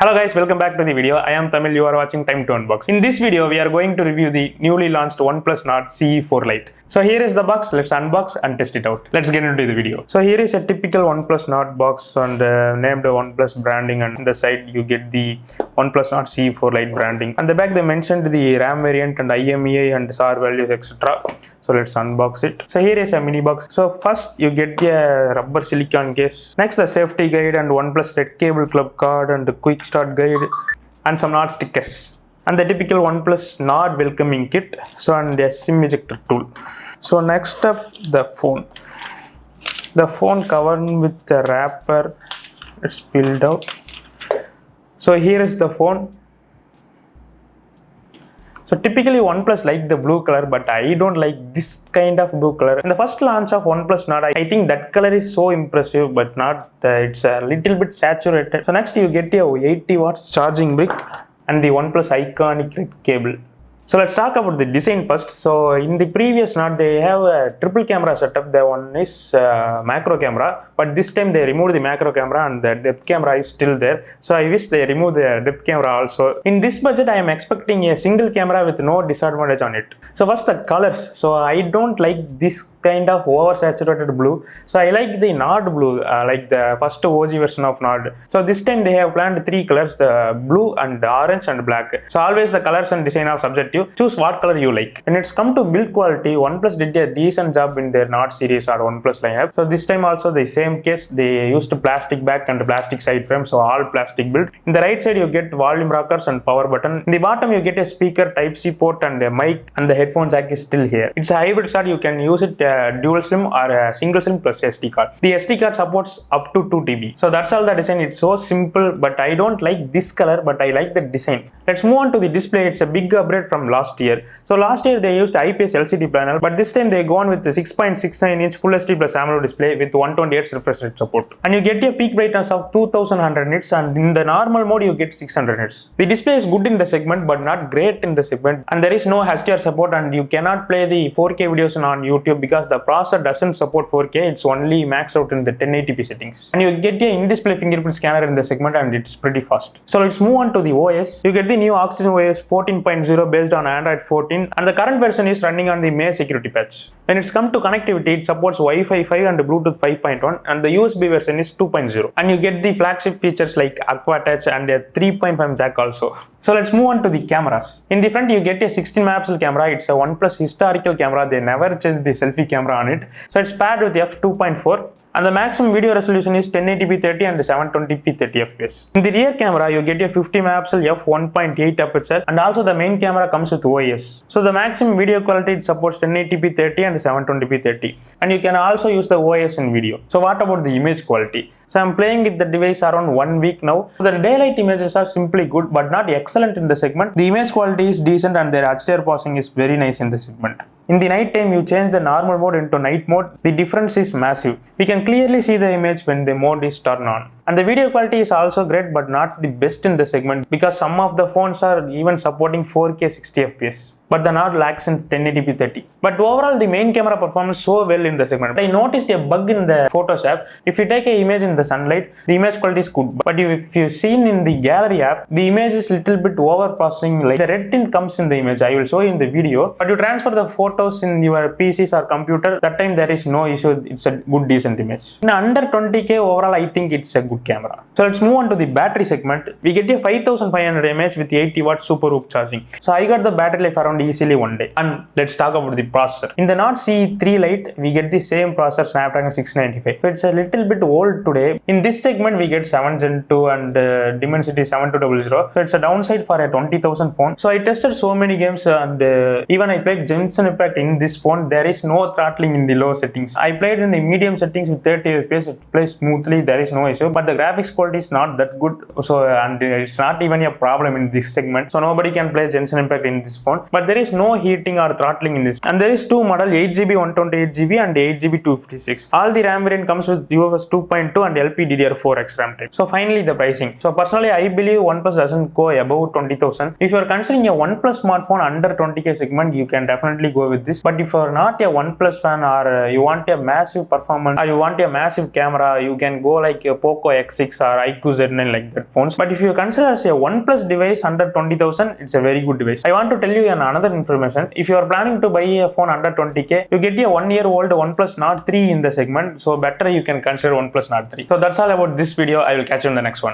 Hello guys, welcome back to the video. I am Tamil, you are watching Time to Unbox. In this video, we are going to review the newly launched OnePlus Nord CE 4 Lite. So here is the box, let's unbox and test it out. Let's get into the video. So here is a typical OnePlus Nord box and named OnePlus branding, and on the side you get the OnePlus Nord CE 4 Lite branding. On the back they mentioned the RAM variant and IMEI and SAR values etc. So let's unbox it. So here is a mini box. So first you get a rubber silicone case. Next the safety guide and OnePlus Red Cable Club card and the quick start guide and some Nord stickers. And the typical OnePlus Nord welcoming kit. So and a SIM ejector tool. So next up the phone. The phone covered with the wrapper. It's peeled out. So here is the phone. So typically OnePlus like the blue color, but I don't like this kind of blue color. In the first launch of OnePlus Nord, I think that color is so impressive, but not it's a little bit saturated. So next you get a 80 watts charging brick and the OnePlus iconic red cable. So let's talk about the design first. So in the previous Nord, they have a triple camera setup. The one is macro camera, but this time they removed the macro camera and the depth camera is still there. So I wish they remove the depth camera also. In this budget, I am expecting a single camera with no disadvantage on it. So first the colors. So I don't like this kind of oversaturated blue. So I like the Nord blue, like the first OG version of Nord. So this time they have planned three colors, the blue and the orange and black. So always the colors and design are subjective. Choose what color you like. When it's come to build quality, OnePlus did a decent job in their Nord series or OnePlus lineup. So this time also the same case, they used plastic back and plastic side frame, so all plastic build. In the right side you get volume rockers and power button. In the bottom you get a speaker, Type-C port and a mic, and the headphone jack is still here. It's a hybrid card, you can use it dual SIM or a single SIM plus SD card. The SD card supports up to 2 TB. So that's all the design. It's so simple, but I don't like this color, but I like the design. Let's move on to the display. It's a big upgrade from last year. So last year they used IPS LCD panel, but this time they gone with the 6.69 inch Full HD plus AMOLED display with 128 refresh rate support. And you get a peak brightness of 2100 nits, and in the normal mode you get 600 nits. The display is good in the segment, but not great in the segment. And there is no HDR support, and you cannot play the 4K videos on YouTube because the processor doesn't support 4K. It's only maxed out in the 1080p settings. And you get a in-display fingerprint scanner in the segment, and it's pretty fast. So let's move on to the OS. You get the new Oxygen OS 14.0 based on Android 14, and the current version is running on the May security patch. When it's come to connectivity, it supports Wi-Fi 5 and Bluetooth 5.1, and the USB version is 2.0. And you get the flagship features like Aqua Touch and a 3.5 jack also. So let's move on to the cameras. In the front you get a 16 megapixel camera. It's a OnePlus historical camera. They never changed the selfie camera on it. So it's paired with f2.4. And the maximum video resolution is 1080p 30 and 720p 30 fps. In the rear camera, you get a 50 megapixel f1.8 aperture, and also the main camera comes with OIS. So the maximum video quality, it supports 1080p 30 and 720p 30, and you can also use the OIS in video. So what about the image quality? So I'm playing with the device around 1 week now. The daylight images are simply good, but not excellent in the segment. The image quality is decent and their HDR pausing is very nice in the segment. In the night time, you change the normal mode into night mode. The difference is massive. We can clearly see the image when the mode is turned on. And the video quality is also great, but not the best in the segment because some of the phones are even supporting 4K 60 fps. But the Nord lacks in 1080p 30. But overall, the main camera performs so well in the segment. I noticed a bug in the Photos app. If you take an image in the sunlight, the image quality is good. But if you've seen in the Gallery app, the image is little bit over processing. Like the red tint comes in the image. I will show you in the video. But you transfer the photos in your PCs or computer, that time there is no issue. It's a good decent image. In under 20K overall, I think it's a good camera. So let's move on to the battery segment. We get a 5500 mAh with 80 watts super hook charging. So I got the battery life around easily 1 day. And let's talk about the processor. In the Nord CE 3 Lite, we get the same processor, Snapdragon 695. So it's a little bit old today. In this segment, we get 7 Gen 2 and Dimensity 7200. So it's a downside for a 20,000 phone. So I tested so many games and even I played Genshin Impact in this phone. There is no throttling in the low settings. I played in the medium settings with 30 fps. It plays smoothly. There is no issue. But the graphics quality is not that good. So and it's not even a problem in this segment. So nobody can play Genshin Impact in this phone. But there is no heating or throttling in this. And there is two model, 8GB 128GB and 8GB 256. All the RAM variant comes with UFS 2.2 and LPDDR4X RAM type. So finally the pricing. So personally I believe OnePlus doesn't go above 20,000. If you are considering a OnePlus smartphone under 20K segment, you can definitely go with with this. But if you're not a OnePlus fan or you want a massive performance or you want a massive camera, you can go like a Poco X6 or iQOO Z9 like that phones. But if you consider as a OnePlus device under 20,000, it's a very good device. I want to tell you another information. If you are planning to buy a phone under 20k, you get a 1-year-old OnePlus Nord 3 in the segment. So better you can consider OnePlus Nord 3. So that's all about this video. I will catch you in the next one.